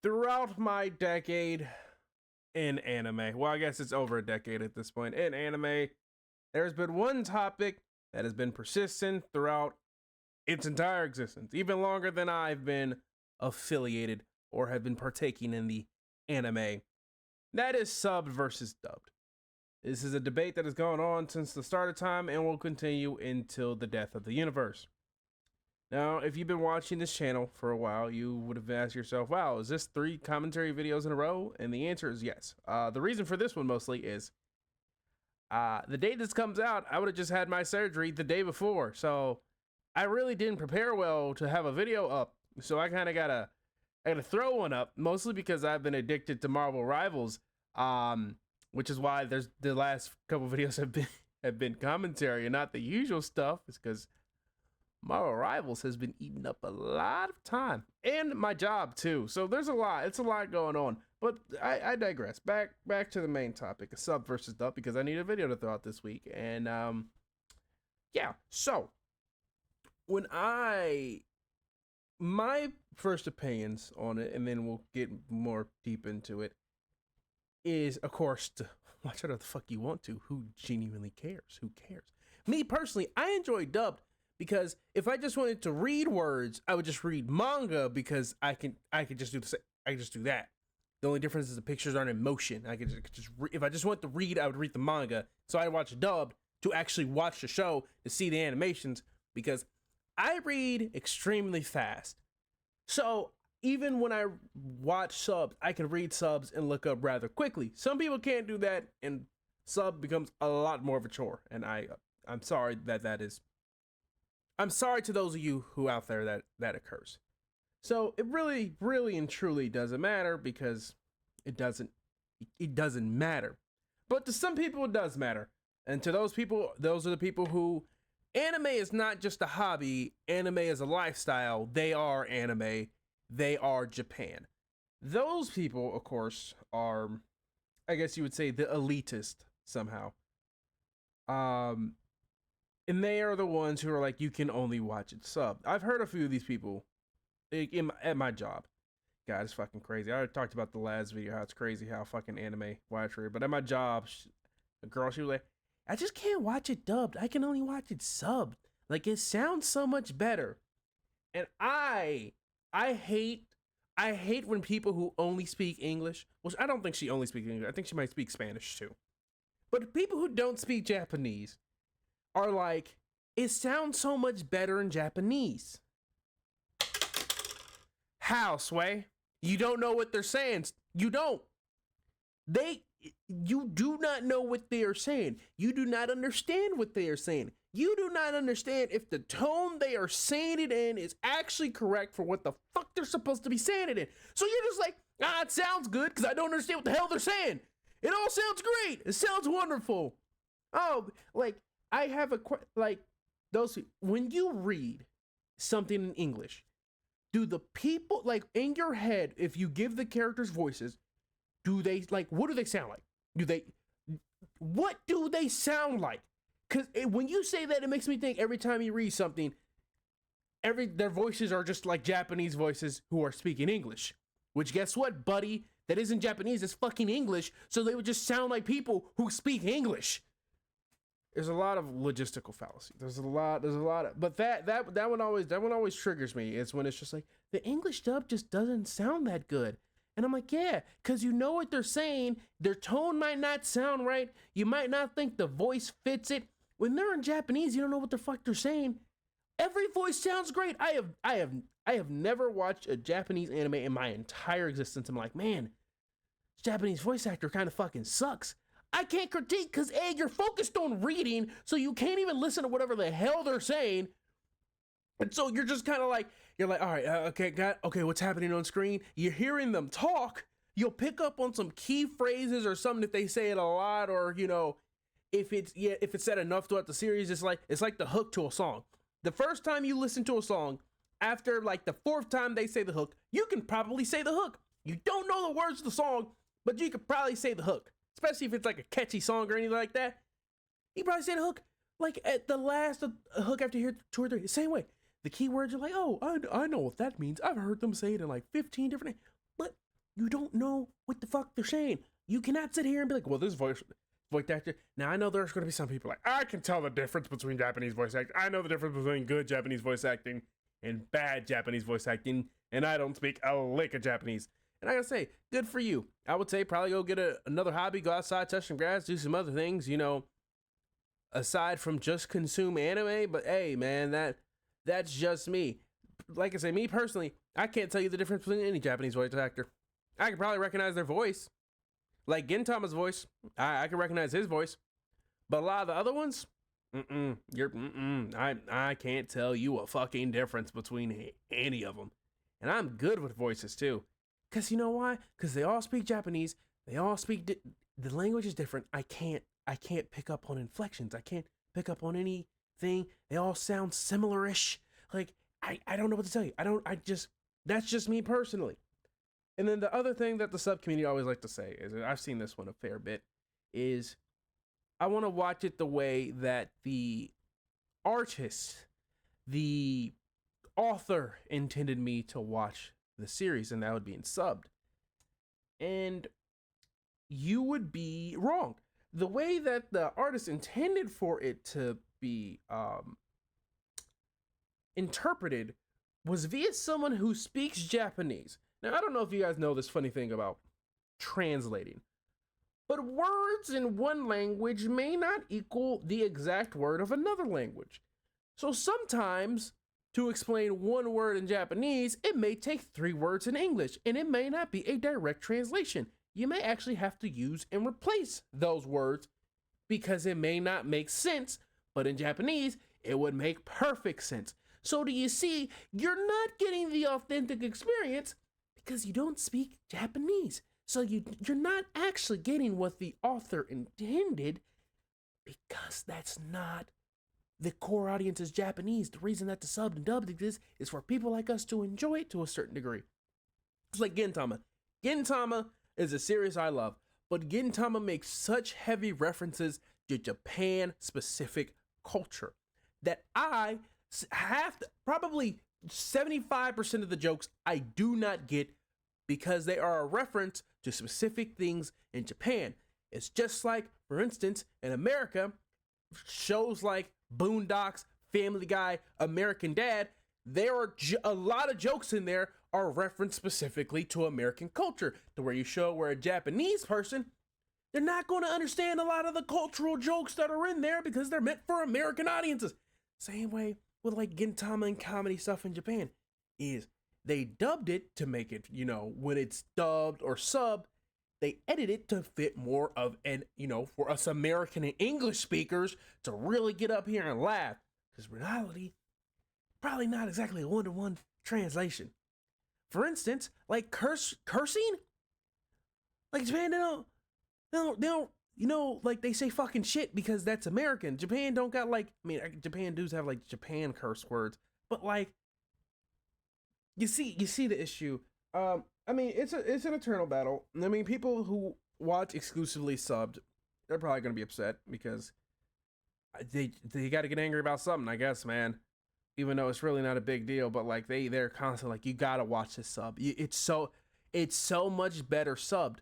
Throughout my decade in anime, well, I guess it's over a decade at this point, in anime, there's been one topic that has been persistent throughout its entire existence, even longer than I've been affiliated or have been partaking in the anime. That is subbed versus dubbed. This is a debate that has gone on since the start of time and will continue until the death of the universe. Now, if you've been watching this channel for a while, you would have asked yourself, wow, is this 3 commentary videos in a row? And the answer is yes. The reason for this one mostly is the day this comes out, I would have just had my surgery the day before. So I really didn't prepare well to have a video up. So I kind of gotta throw one up, mostly because I've been addicted to Marvel Rivals, which is why there's the last couple videos have been commentary and not the usual stuff. It's because Marvel Rivals has been eating up a lot of time and my job too. So there's a lot. It's a lot going on. But I digress. Back to the main topic, a sub versus dub, because I need a video to throw out this week. And yeah. So when my first opinions on it, and then we'll get more deep into it, is of course to watch whatever the fuck you want to. Who genuinely cares? Who cares? Me personally, I enjoy dubbed. Because if I just wanted to read words, I would just read manga because I could just do the same. I could just do that. The only difference is the pictures aren't in motion. I could just if I just want to read, I would read the manga. So I watch dubbed to actually watch the show to see the animations because I read extremely fast. So even when I watch subs, I can read subs and look up rather quickly. Some people can't do that, and sub becomes a lot more of a chore. And I'm sorry that is. I'm sorry to those of you who out there that occurs. So it really, really and truly doesn't matter because it doesn't matter. But to some people it does matter. And to those people, those are the people who anime is not just a hobby, anime is a lifestyle. They are anime. They are Japan. Those people, of course, are, I guess you would say, the elitist somehow. And they are the ones who are like, you can only watch it subbed. I've heard a few of these people at my job. God, it's fucking crazy. I already talked about the last video, how it's crazy how fucking anime watch it. But at my job, a girl, she was like, I just can't watch it dubbed. I can only watch it subbed. Like, it sounds so much better. And I hate when people who only speak English, which I don't think she only speaks English. I think she might speak Spanish too. But people who don't speak Japanese are like, it sounds so much better in Japanese. How, Sway? You don't know what they're saying. You don't. You do not know what they are saying. You do not understand what they are saying. You do not understand if the tone they are saying it in is actually correct for what the fuck they're supposed to be saying it in. So you're just like, it sounds good because I don't understand what the hell they're saying. It all sounds great. It sounds wonderful. Oh, like, I have when you read something in English, do the people, like, in your head, if you give the characters voices, do they, like, what do they sound like? What do they sound like? Because when you say that, it makes me think every time you read something, their voices are just like Japanese voices who are speaking English. Which, guess what, buddy? That isn't Japanese, it's fucking English, so they would just sound like people who speak English. There's a lot of logistical fallacy. There's a lot of, but that one always triggers me. It's when it's just like, the English dub just doesn't sound that good. And I'm like, yeah, because you know what they're saying. Their tone might not sound right. You might not think the voice fits it. When they're in Japanese, you don't know what the fuck they're saying. Every voice sounds great. I have never watched a Japanese anime in my entire existence. I'm like, man, Japanese voice actor kind of fucking sucks. I can't critique because A, you're focused on reading, so you can't even listen to whatever the hell they're saying. And so you're just kind of like, you're like, all right, okay, what's happening on screen? You're hearing them talk. You'll pick up on some key phrases or something if they say it a lot, or, you know, if it's said enough throughout the series, it's like the hook to a song. The first time you listen to a song, after like the 4th time they say the hook, you can probably say the hook. You don't know the words of the song, but you could probably say the hook. Especially if it's like a catchy song or anything like that. You probably say the hook. Like at the last hook after you hear 2 or 3. Same way. The key words are like, oh, I know what that means. I've heard them say it in like 15 different. But you don't know what the fuck they're saying. You cannot sit here and be like, well, this voice actor. Now I know there's going to be some people like, I can tell the difference between Japanese voice acting. I know the difference between good Japanese voice acting and bad Japanese voice acting, and I don't speak a lick of Japanese. And I gotta say, good for you. I would say probably go get another hobby, go outside, touch some grass, do some other things, aside from just consume anime. But hey, man, that's just me. Like I say, me personally, I can't tell you the difference between any Japanese voice actor. I can probably recognize their voice. Like Gintama's voice, I can recognize his voice. But a lot of the other ones, I can't tell you a fucking difference between any of them. And I'm good with voices too. Because you know why? Because they all speak Japanese. They all speak, the language is different. I can't pick up on inflections. I can't pick up on anything. They all sound similar-ish. Like, I don't know what to tell you. That's just me personally. And then the other thing that the sub community always like to say is, and I've seen this one a fair bit, is I want to watch it the way that the artist, the author intended me to watch the series, and that would be in subbed. And you would be wrong. The way that the artist intended for it to be interpreted was via someone who speaks Japanese. Now, I don't know if you guys know this funny thing about translating, but words in one language may not equal the exact word of another language. So sometimes, to explain one word in Japanese, it may take 3 words in English, and it may not be a direct translation. You may actually have to use and replace those words because it may not make sense, but in Japanese, it would make perfect sense. So do you see, you're not getting the authentic experience because you don't speak Japanese. So you're not actually getting what the author intended because that's not the core audience is Japanese. The reason that the subbed and dubbed exists is for people like us to enjoy it to a certain degree. It's like Gintama. Gintama is a series I love, but Gintama makes such heavy references to Japan-specific culture that I have to, probably 75% of the jokes I do not get because they are a reference to specific things in Japan. It's just like, for instance, in America, shows like Boondocks, Family Guy, American Dad, there are a lot of jokes in there are referenced specifically to American culture, to where you show where a Japanese person, they're not going to understand a lot of the cultural jokes that are in there because they're meant for American audiences. Same way with like Gintama and comedy stuff in Japan is they dubbed it to make it, when it's dubbed or subbed, they edit it to fit more of an, for us American and English speakers to really get up here and laugh. Because reality, probably not exactly a one-to-one translation. For instance, like cursing, like Japan, they don't, like they say fucking shit because that's American. Japan don't got Japan does have like Japan curse words, but like, you see the issue. It's an eternal battle. I mean, people who watch exclusively subbed, they're probably gonna be upset because they got to get angry about something, I guess, man. Even though it's really not a big deal, but like they're constantly like, you gotta watch this sub. It's so much better subbed.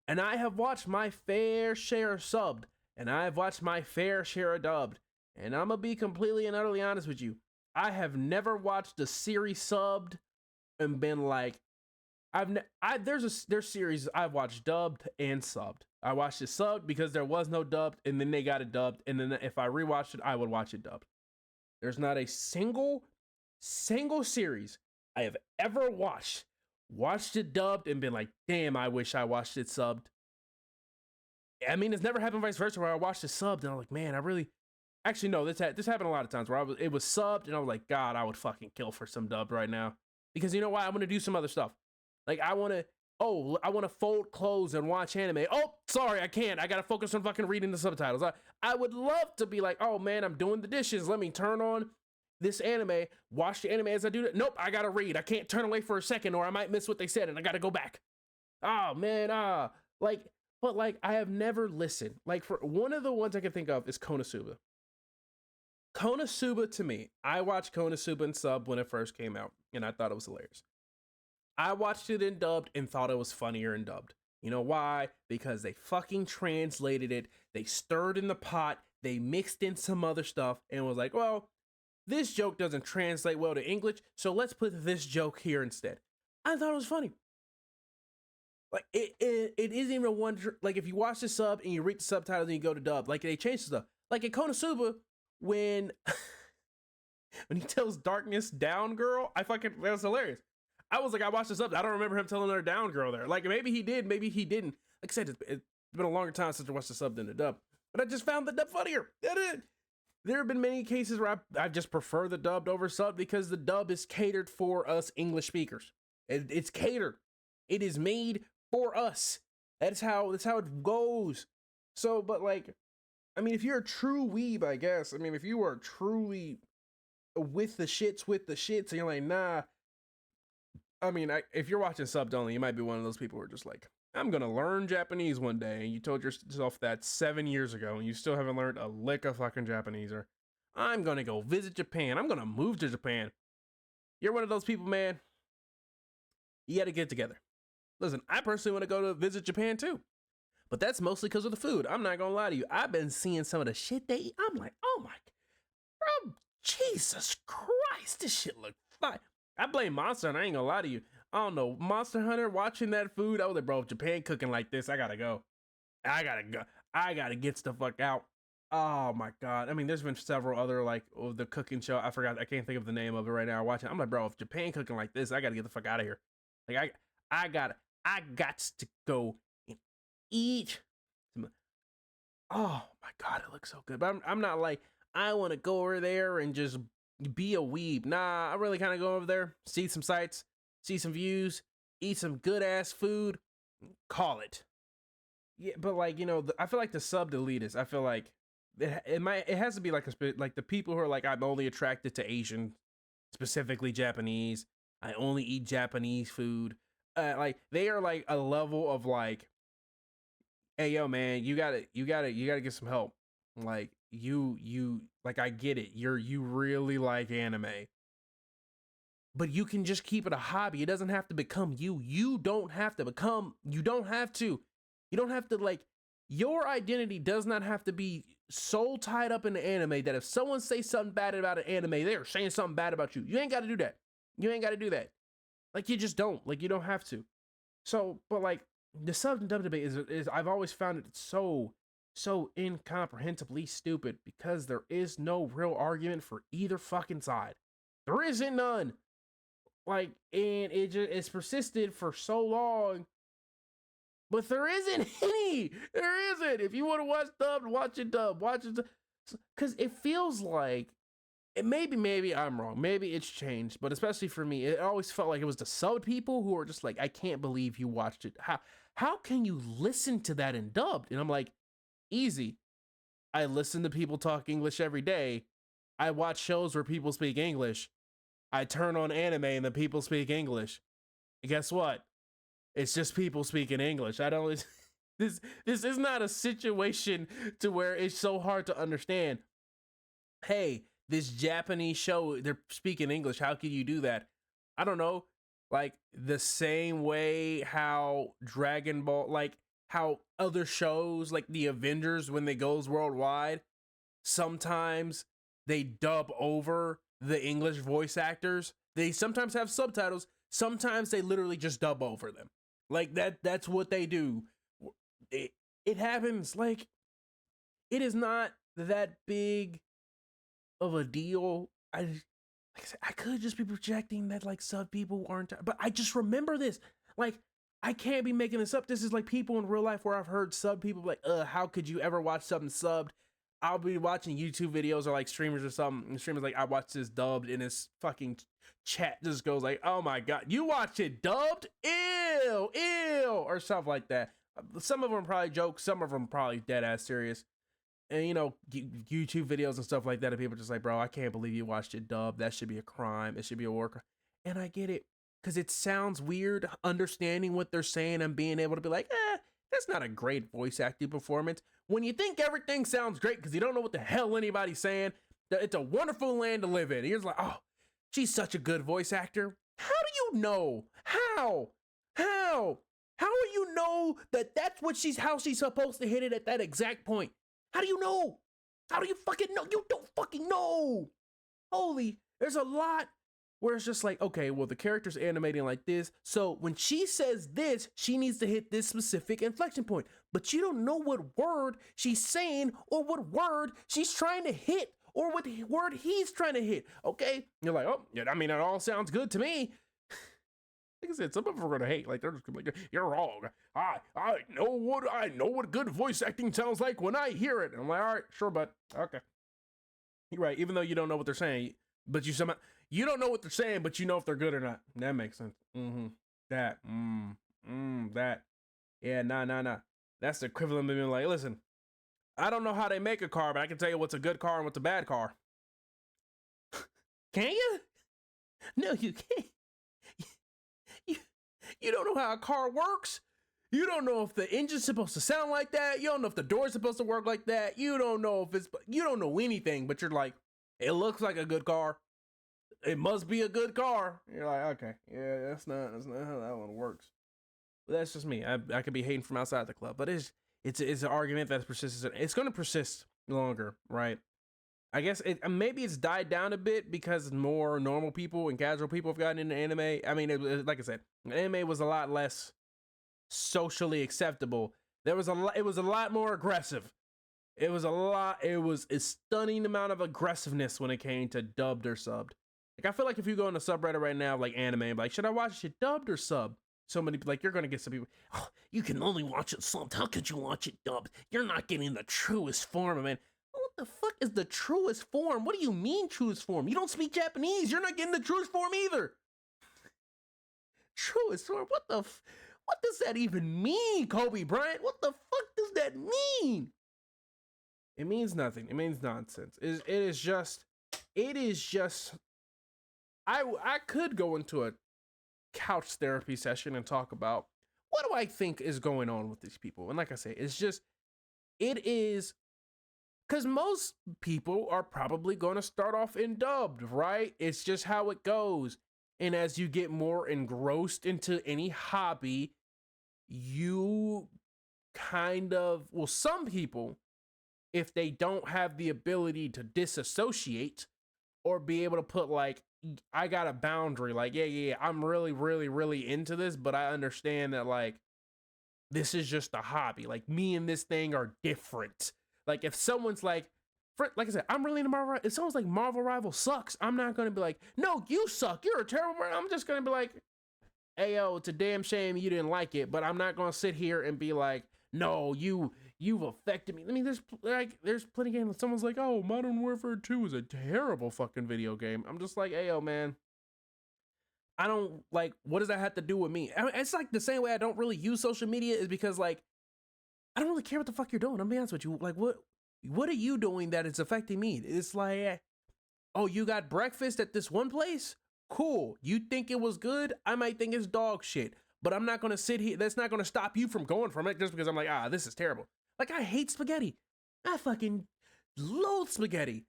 And I have watched my fair share subbed, and I've watched my fair share of dubbed. And I'm gonna be completely and utterly honest with you. I have never watched a series subbed and been like, there's series I've watched dubbed and subbed. I watched it subbed because there was no dubbed, and then they got it dubbed, and then if I rewatched it, I would watch it dubbed. There's not a single series I have ever watched it dubbed and been like, damn, I wish I watched it subbed. I mean, it's never happened vice versa where I watched it subbed and I'm like, man, actually, no, this happened a lot of times where it was subbed and I was like, God, I would fucking kill for some dubbed right now. Because you know why? I want to do some other stuff. Like I want to fold clothes and watch anime. Oh, sorry, I can't. I got to focus on fucking reading the subtitles. I would love to be like, oh man, I'm doing the dishes. Let me turn on this anime, watch the anime as I do that. Nope, I got to read. I can't turn away for a second or I might miss what they said and I got to go back. Oh man, but I have never listened. Like for one of the ones I can think of is Konosuba. Konosuba to me, I watched Konosuba in sub when it first came out and I thought it was hilarious. I watched it in dubbed and thought it was funnier in dubbed. You know why? Because they fucking translated it. They stirred in the pot. They mixed in some other stuff and was like, well, this joke doesn't translate well to English, so let's put this joke here instead. I thought it was funny. Like it isn't even one. Like if you watch the sub and you read the subtitles and you go to dub, like they changed stuff. Like in Konosuba, when he tells Darkness down girl, that was hilarious. I was like, I watched the sub. I don't remember him telling her down girl there. Like maybe he did, maybe he didn't. Like I said, it's been a longer time since I watched the sub than the dub. But I just found the dub funnier. There have been many cases where I just prefer the dubbed over sub because the dub is catered for us English speakers. It's catered. It is made for us. That's how it goes. So, but like, I mean, if you're a true weeb, I guess. I mean, if you are truly with the shits, and you're like, nah. I mean, if you're watching subbed only, you might be one of those people who are just like, I'm gonna learn Japanese one day, and you told yourself that 7 years ago, and you still haven't learned a lick of fucking Japanese, or I'm gonna go visit Japan, I'm gonna move to Japan. You're one of those people, man. You gotta get together. Listen, I personally want to go to visit Japan too, but that's mostly because of the food. I'm not gonna lie to you. I've been seeing some of the shit they eat. I'm like, oh my, bro, Jesus Christ, this shit look fine. I blame Monster Hunter, I ain't gonna lie to you. I don't know, Monster Hunter, watching that food, I was like, bro, if Japan cooking like this, I gotta go. I gotta get the fuck out. Oh my God. I mean, there's been several other, like, the cooking show. I can't think of the name of it right now. Watching, I'm like, bro, if Japan cooking like this, I gotta get the fuck out of here. Like, I got to go and eat. Oh my God, it looks so good. But I'm not like, I want to go over there and just be a weeb. Nah, I really kind of go over there, see some sights, see some views, eat some good ass food, call it. Yeah, but like, you know, I feel like the subbed elitists, I feel like it has to be like like the people who are like, I'm only attracted to Asian, specifically Japanese. I only eat Japanese food. Like they are like a level of like, hey yo man, you gotta get some help. Like you like, I get it. You really like anime, but you can just keep it a hobby. It doesn't have to become you. You don't have to, like, your identity does not have to be so tied up in the anime that if someone says something bad about an anime, they're saying something bad about you. You ain't got to do that. Like, you just don't. Like, you don't have to. So, but like, the sub and dub debate is I've always found it so incomprehensibly stupid because there is no real argument for either fucking side. There isn't none. Like, and it's persisted for so long, but there isn't any. There isn't. If you want to watch dub, watch it dub. Watch it, because it feels like maybe I'm wrong. Maybe it's changed, but especially for me, it always felt like it was the sub people who were just like, I can't believe you watched it. How can you listen to that in dubbed? And I'm like, easy. I listen to people talk English every day. I watch shows where people speak English. I turn on anime and the people speak English. And guess what? It's just people speaking English. I don't. This is not a situation to where it's so hard to understand. Hey, this Japanese show, they're speaking English. How can you do that? I don't know. Like the same way how Dragon Ball, like how other shows like the Avengers, when they goes worldwide, sometimes they dub over the English voice actors. They sometimes have subtitles. Sometimes they literally just dub over them. Like that's what they do. It happens. Like, it is not that big of a deal. I could just be projecting that like sub people aren't, but I just remember this. Like, I can't be making this up. This is like people in real life where I've heard sub people like, how could you ever watch something subbed? I'll be watching YouTube videos or like streamers or something. And streamers like, I watched this dubbed, and his fucking chat just goes like, oh my God, you watch it dubbed? Ew, or stuff like that. Some of them probably jokes, some of them probably dead ass serious. And you know, YouTube videos and stuff like that, and people just like, bro, I can't believe you watched it dubbed. That should be a crime. It should be a war crime. And I get it, because it sounds weird understanding what they're saying and being able to be like, that's not a great voice acting performance. When you think everything sounds great because you don't know what the hell anybody's saying, it's a wonderful land to live in. You're just like, oh, she's such a good voice actor. How do you know? How? How? How do you know that that's what how she's supposed to hit it at that exact point? How do you know? How do you fucking know? You don't fucking know. Holy, there's a lot where it's just like, okay, well, the character's animating like this. So when she says this, she needs to hit this specific inflection point. But you don't know what word she's saying or what word she's trying to hit or what word he's trying to hit. Okay? You're like, oh, yeah, I mean, it all sounds good to me. Like I said, some of them are gonna hate. Like they're just gonna be like, "You're wrong. I know what good voice acting sounds like when I hear it." And I'm like, "All right, sure, bud. Okay, you're right." Even though you don't know what they're saying, but you don't know what they're saying, but you know if they're good or not. That makes sense. That. That. Yeah. Nah. That's the equivalent of being like, "Listen, I don't know how they make a car, but I can tell you what's a good car and what's a bad car." Can you? No, you can't. You don't know how a car works. You don't know if the engine's supposed to sound like that. You don't know if the door's supposed to work like that. You don't know you don't know anything, but you're like, it looks like a good car. It must be a good car. You're like, okay, yeah, that's not how that one works. But that's just me. I could be hating from outside the club, but it's an argument that's persistent. It's going to persist longer, right? I guess maybe it's died down a bit because more normal people and casual people have gotten into anime. I mean, like I said, anime was a lot less socially acceptable. It was a lot more aggressive. It was a stunning amount of aggressiveness when it came to dubbed or subbed. Like I feel like if you go on a subreddit right now, like anime, like should I watch it dubbed or subbed? So many, like you're gonna get some people. Oh, you can only watch it subbed. How could you watch it dubbed? You're not getting the truest form of it. What the fuck is the truest form? What do you mean truest form? You don't speak Japanese. You're not getting the truest form either. Truest form? What does that even mean, Kobe Bryant? What the fuck does that mean? It means nothing. It means nonsense. It is just. I could go into a couch therapy session and talk about what do I think is going on with these people. And like I say, it is because most people are probably going to start off in dubbed, right? It's just how it goes. And as you get more engrossed into any hobby, you some people, if they don't have the ability to disassociate or be able to put like, I got a boundary, like, yeah, I'm really, really, really into this, but I understand that like, this is just a hobby. Like me and this thing are different. Like if someone's like I said, I'm really into Marvel. If someone's like Marvel Rival sucks, I'm not gonna be like, no, you suck. You're a terrible person. I'm just gonna be like, hey yo, it's a damn shame you didn't like it, but I'm not gonna sit here and be like, no, you've affected me. I mean, there's plenty of games. Someone's like, oh, Modern Warfare 2 is a terrible fucking video game. I'm just like, hey yo, man. I don't like. What does that have to do with me? I mean, it's like the same way I don't really use social media is because like I don't really care what the fuck you're doing. I'm being honest with you. Like what are you doing that is affecting me? It's like, oh, you got breakfast at this one place? Cool. You think it was good? I might think it's dog shit. But I'm not gonna sit here. That's not gonna stop you from going from it just because I'm like, this is terrible. Like I hate spaghetti. I fucking loathe spaghetti.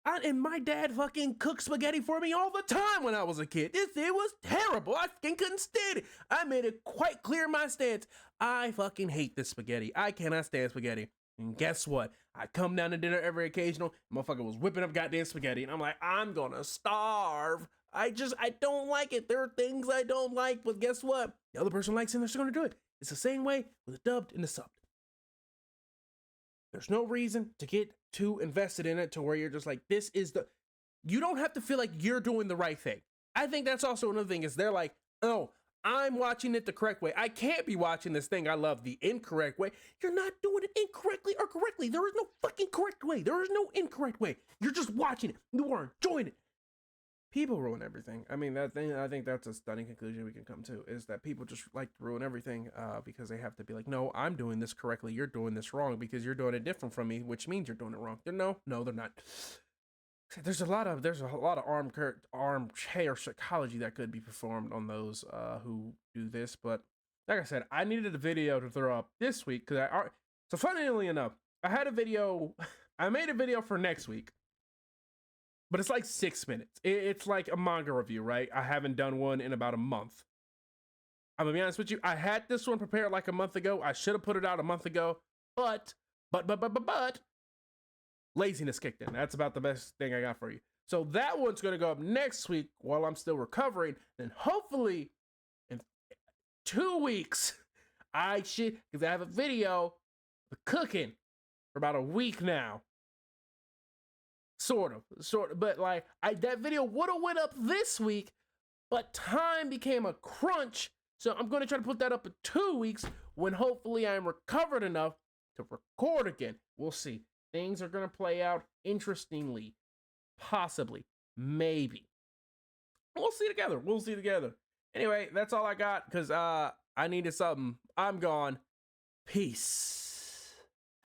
And my dad fucking cooked spaghetti for me all the time when I was a kid. It was terrible. I fucking couldn't stand it. I made it quite clear my stance. I fucking hate this spaghetti. I cannot stand spaghetti. And guess what? I come down to dinner every occasional. Motherfucker was whipping up goddamn spaghetti. And I'm like, I'm gonna starve. I don't like it. There are things I don't like, but guess what? The other person likes it and they're still gonna do it. It's the same way with the dubbed and the subbed. There's no reason to get too invested in it to where you're just like, you don't have to feel like you're doing the right thing. I think that's also another thing is they're like, oh, I'm watching it the correct way. I can't be watching this thing I love the incorrect way. You're not doing it incorrectly or correctly. There is no fucking correct way. There is no incorrect way. You're just watching it. You are enjoying it. People ruin everything. I mean, I think that's a stunning conclusion we can come to is that people just like to ruin everything because they have to be like, no, I'm doing this correctly. You're doing this wrong because you're doing it different from me, which means you're doing it wrong. No, they're not. There's a lot of armchair psychology that could be performed on those who do this. But like I said, I needed a video to throw up this week because so funnily enough, I made a video for next week. But it's like 6 minutes. It's like a manga review, right? I haven't done one in about a month. I'm gonna be honest with you. I had this one prepared like a month ago. I should have put it out a month ago, but laziness kicked in. That's about the best thing I got for you. So that one's gonna go up next week while I'm still recovering. Then hopefully in 2 weeks, because I have a video of cooking for about a week now. Sort of, but like that video would have went up this week, but time became a crunch. So I'm going to try to put that up in 2 weeks when hopefully I'm recovered enough to record again. We'll see. Things are going to play out interestingly, possibly, maybe. We'll see together. Anyway, that's all I got because I needed something. I'm gone. Peace.